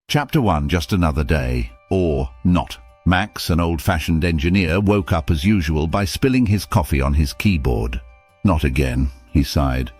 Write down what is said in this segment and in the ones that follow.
Chapter 1, Just Another Day. Or not. Max, an old-fashioned engineer, woke up as usual by spilling his coffee on his keyboard. Not again, he sighed.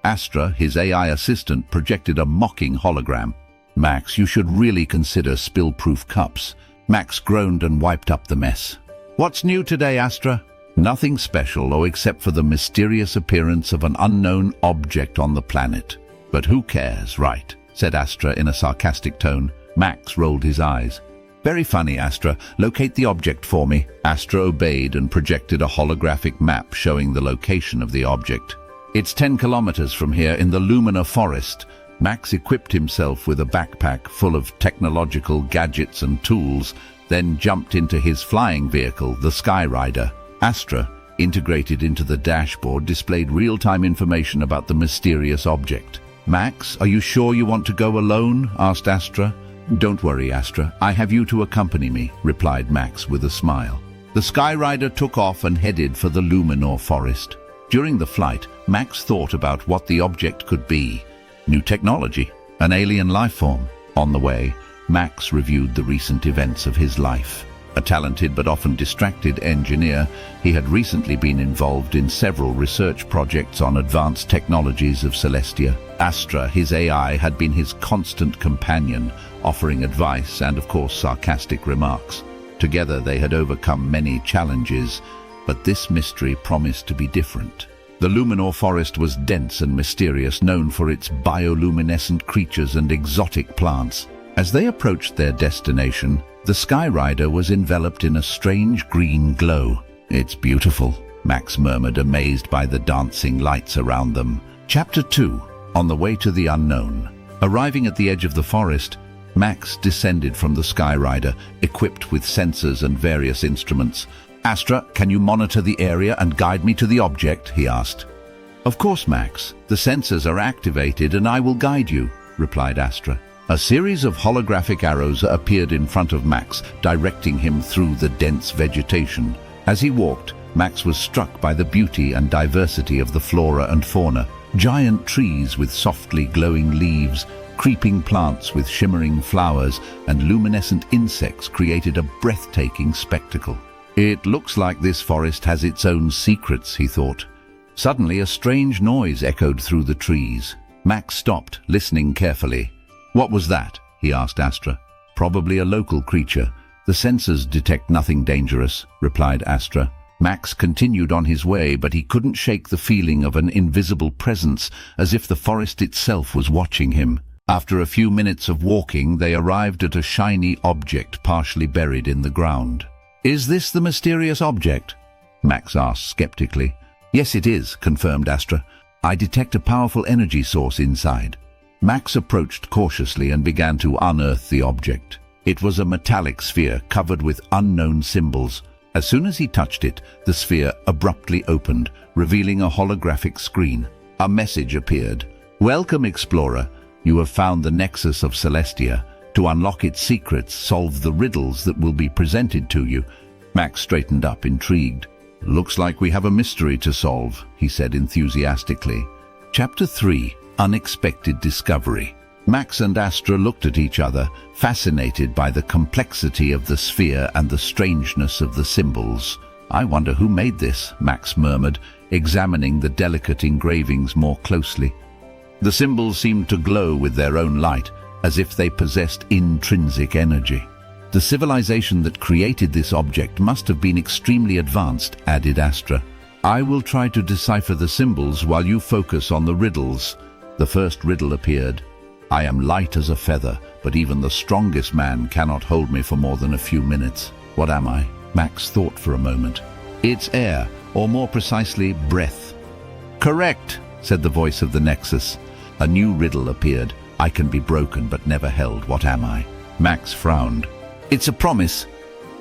Astra, his AI assistant, projected a mocking hologram. Max, you should really consider spill-proof cups. Max groaned and wiped up the mess. What's new today, Astra? Nothing special, or except for the mysterious appearance of an unknown object on the planet. But who cares, right? Said Astra in a sarcastic tone. Max rolled his eyes. Very funny, Astra. Locate the object for me. Astra obeyed and projected a holographic map showing the location of the object. It's 10 kilometers from here in the Lumina Forest. Max equipped himself with a backpack full of technological gadgets and tools, then jumped into his flying vehicle, the Skyrider. Astra, integrated into the dashboard, displayed real-time information about the mysterious object. Max, are you sure you want to go alone? Asked Astra. Don't worry, Astra. I have you to accompany me, replied Max with a smile. The Skyrider took off and headed for the Luminor Forest. During the flight, Max thought about what the object could be. New technology, an alien life form. On the way, Max reviewed the recent events of his life. A talented but often distracted engineer, he had recently been involved in several research projects on advanced technologies of Celestia. Astra, his AI, had been his constant companion, offering advice and, of course, sarcastic remarks. Together they had overcome many challenges, but this mystery promised to be different. The Luminor Forest was dense and mysterious, known for its bioluminescent creatures and exotic plants. As they approached their destination, the Skyrider was enveloped in a strange green glow. It's beautiful, Max murmured, amazed by the dancing lights around them. Chapter 2. On the way to the unknown. Arriving at the edge of the forest, Max descended from the Skyrider, equipped with sensors and various instruments. Astra, can you monitor the area and guide me to the object? He asked. Of course, Max. The sensors are activated and I will guide you, replied Astra. A series of holographic arrows appeared in front of Max, directing him through the dense vegetation. As he walked, Max was struck by the beauty and diversity of the flora and fauna. Giant trees with softly glowing leaves, creeping plants with shimmering flowers, and luminescent insects created a breathtaking spectacle. It looks like this forest has its own secrets, he thought. Suddenly, a strange noise echoed through the trees. Max stopped, listening carefully. What was that? He asked Astra. Probably a local creature. The sensors detect nothing dangerous, replied Astra. Max continued on his way, but he couldn't shake the feeling of an invisible presence, as if the forest itself was watching him. After a few minutes of walking, they arrived at a shiny object partially buried in the ground. Is this the mysterious object? Max asked skeptically. Yes, it is, confirmed Astra. I detect a powerful energy source inside. Max approached cautiously and began to unearth the object. It was a metallic sphere covered with unknown symbols. As soon as he touched it, the sphere abruptly opened, revealing a holographic screen. A message appeared. Welcome, explorer. You have found the nexus of Celestia. To unlock its secrets, solve the riddles that will be presented to you. Max straightened up, intrigued. Looks like we have a mystery to solve, he said enthusiastically. Chapter 3. Unexpected Discovery. Max and Astra looked at each other, fascinated by the complexity of the sphere and the strangeness of the symbols. I wonder who made this, Max murmured, examining the delicate engravings more closely. The symbols seemed to glow with their own light, as if they possessed intrinsic energy. The civilization that created this object must have been extremely advanced, added Astra. I will try to decipher the symbols while you focus on the riddles. The first riddle appeared. I am light as a feather, but even the strongest man cannot hold me for more than a few minutes. What am I? Max thought for a moment. It's air, or more precisely, breath. Correct, said the voice of the Nexus. A new riddle appeared. I can be broken but never held. What am I? Max frowned. It's a promise.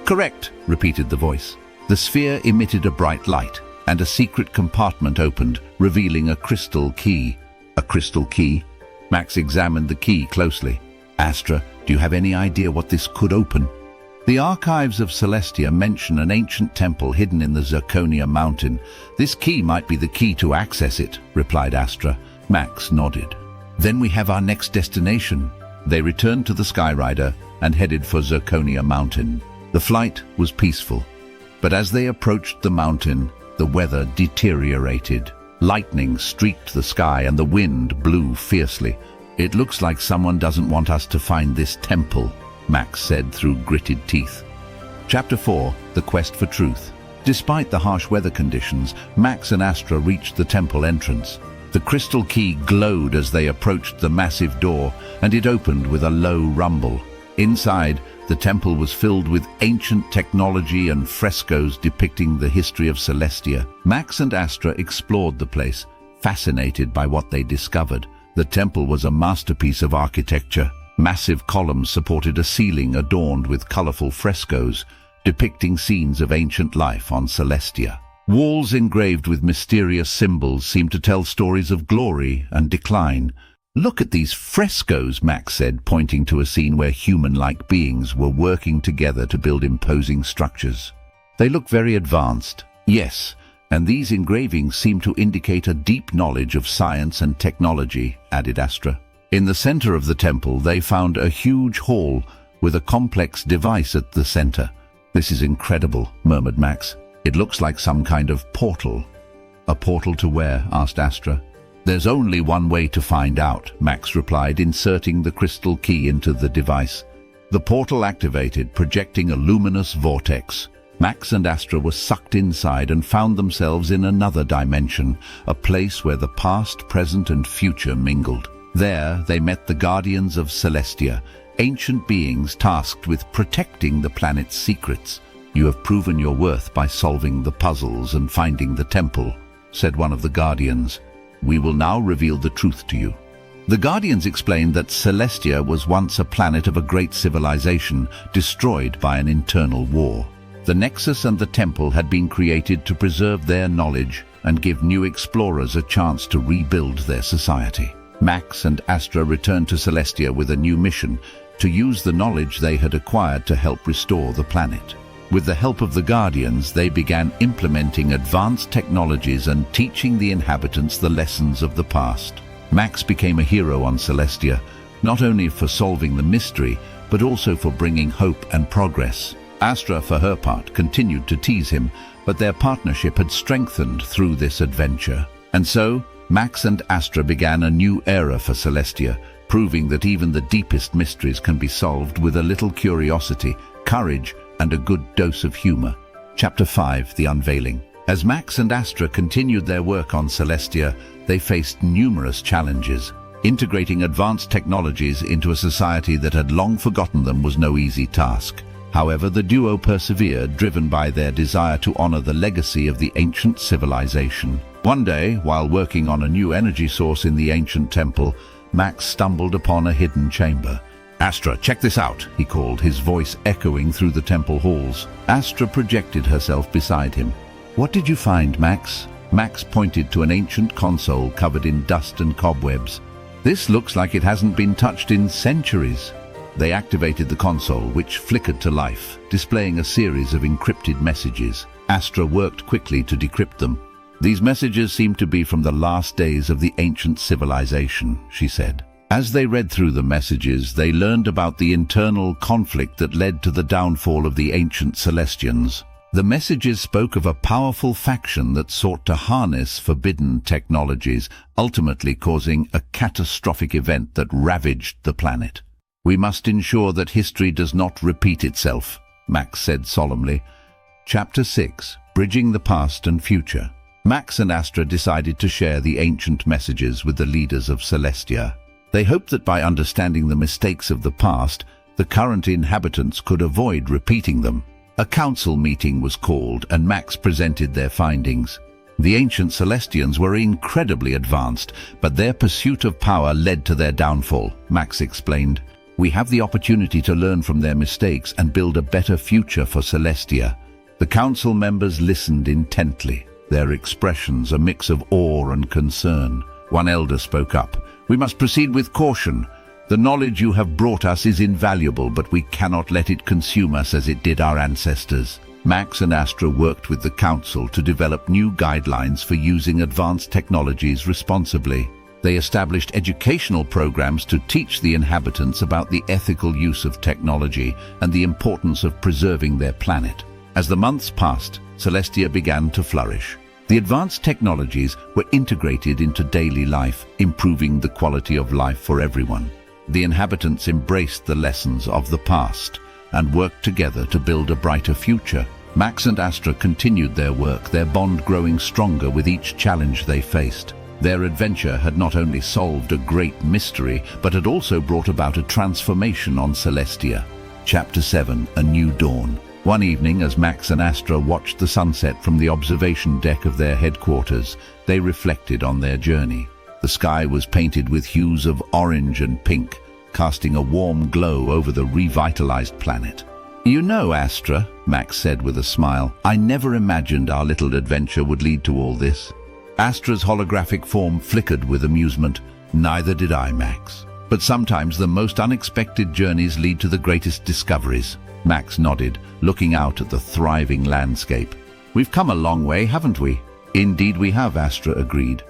Correct, repeated the voice. The sphere emitted a bright light, and a secret compartment opened, revealing a crystal key. A crystal key? Max examined the key closely. Astra, do you have any idea what this could open? The archives of Celestia mention an ancient temple hidden in the Zirconia mountain. This key might be the key to access it, replied Astra. Max nodded. Then we have our next destination. They returned to the Skyrider and headed for Zirconia Mountain. The flight was peaceful, but as they approached the mountain, the weather deteriorated. Lightning streaked the sky and the wind blew fiercely. "It looks like someone doesn't want us to find this temple," Max said through gritted teeth. Chapter 4: The Quest for Truth. Despite the harsh weather conditions, Max and Astra reached the temple entrance. The crystal key glowed as they approached the massive door, and it opened with a low rumble. Inside, the temple was filled with ancient technology and frescoes depicting the history of Celestia. Max and Astra explored the place, fascinated by what they discovered. The temple was a masterpiece of architecture. Massive columns supported a ceiling adorned with colorful frescoes, depicting scenes of ancient life on Celestia. Walls engraved with mysterious symbols seemed to tell stories of glory and decline. "Look at these frescoes," Max said, pointing to a scene where human-like beings were working together to build imposing structures. "They look very advanced." "Yes, and these engravings seem to indicate a deep knowledge of science and technology," added Astra. In the center of the temple, they found a huge hall with a complex device at the center. "This is incredible," murmured Max. "It looks like some kind of portal." "A portal to where?" asked Astra. "There's only one way to find out," Max replied, inserting the crystal key into the device. The portal activated, projecting a luminous vortex. Max and Astra were sucked inside and found themselves in another dimension, a place where the past, present, and future mingled. There, they met the Guardians of Celestia, ancient beings tasked with protecting the planet's secrets. "You have proven your worth by solving the puzzles and finding the temple," said one of the Guardians. "We will now reveal the truth to you." The Guardians explained that Celestia was once a planet of a great civilization, destroyed by an internal war. The Nexus and the temple had been created to preserve their knowledge and give new explorers a chance to rebuild their society. Max and Astra returned to Celestia with a new mission: to use the knowledge they had acquired to help restore the planet. With the help of the Guardians, they began implementing advanced technologies and teaching the inhabitants the lessons of the past. Max became a hero on Celestia, not only for solving the mystery, but also for bringing hope and progress. Astra, for her part, continued to tease him, but their partnership had strengthened through this adventure. And so, Max and Astra began a new era for Celestia, proving that even the deepest mysteries can be solved with a little curiosity, courage, and a good dose of humor. Chapter 5: The Unveiling. As Max and Astra continued their work on Celestia, they faced numerous challenges. Integrating advanced technologies into a society that had long forgotten them was no easy task. However, the duo persevered, driven by their desire to honor the legacy of the ancient civilization. One day, while working on a new energy source in the ancient temple, Max stumbled upon a hidden chamber. "Astra, check this out," he called, his voice echoing through the temple halls. Astra projected herself beside him. "What did you find, Max?" Max pointed to an ancient console covered in dust and cobwebs. "This looks like it hasn't been touched in centuries." They activated the console, which flickered to life, displaying a series of encrypted messages. Astra worked quickly to decrypt them. "These messages seem to be from the last days of the ancient civilization," she said. As they read through the messages, they learned about the internal conflict that led to the downfall of the ancient Celestians. The messages spoke of a powerful faction that sought to harness forbidden technologies, ultimately causing a catastrophic event that ravaged the planet. "We must ensure that history does not repeat itself," Max said solemnly. Chapter 6: Bridging the Past and Future. Max and Astra decided to share the ancient messages with the leaders of Celestia. They hoped that by understanding the mistakes of the past, the current inhabitants could avoid repeating them. A council meeting was called, and Max presented their findings. The ancient Celestians were incredibly advanced, but their pursuit of power led to their downfall, Max explained. "We have the opportunity to learn from their mistakes and build a better future for Celestia." The council members listened intently, their expressions a mix of awe and concern. One elder spoke up. "We must proceed with caution. The knowledge you have brought us is invaluable, but we cannot let it consume us as it did our ancestors." Max and Astra worked with the council to develop new guidelines for using advanced technologies responsibly. They established educational programs to teach the inhabitants about the ethical use of technology and the importance of preserving their planet. As the months passed, Celestia began to flourish. The advanced technologies were integrated into daily life, improving the quality of life for everyone. The inhabitants embraced the lessons of the past and worked together to build a brighter future. Max and Astra continued their work, their bond growing stronger with each challenge they faced. Their adventure had not only solved a great mystery, but had also brought about a transformation on Celestia. Chapter 7: A New Dawn. One evening, as Max and Astra watched the sunset from the observation deck of their headquarters, they reflected on their journey. The sky was painted with hues of orange and pink, casting a warm glow over the revitalized planet. "You know, Astra," Max said with a smile, "I never imagined our little adventure would lead to all this." Astra's holographic form flickered with amusement. "Neither did I, Max. But sometimes the most unexpected journeys lead to the greatest discoveries." Max nodded, looking out at the thriving landscape. "We've come a long way, haven't we?" "Indeed we have," Astra agreed.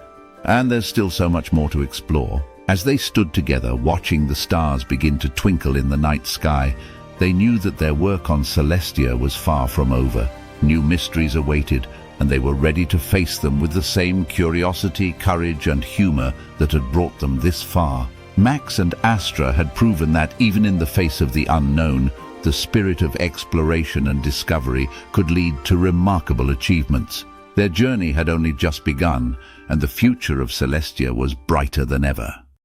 "And there's still so much more to explore." As they stood together, watching the stars begin to twinkle in the night sky, they knew that their work on Celestia was far from over. New mysteries awaited, and they were ready to face them with the same curiosity, courage, and humor that had brought them this far. Max and Astra had proven that even in the face of the unknown, the spirit of exploration and discovery could lead to remarkable achievements. Their journey had only just begun, and the future of Celestia was brighter than ever.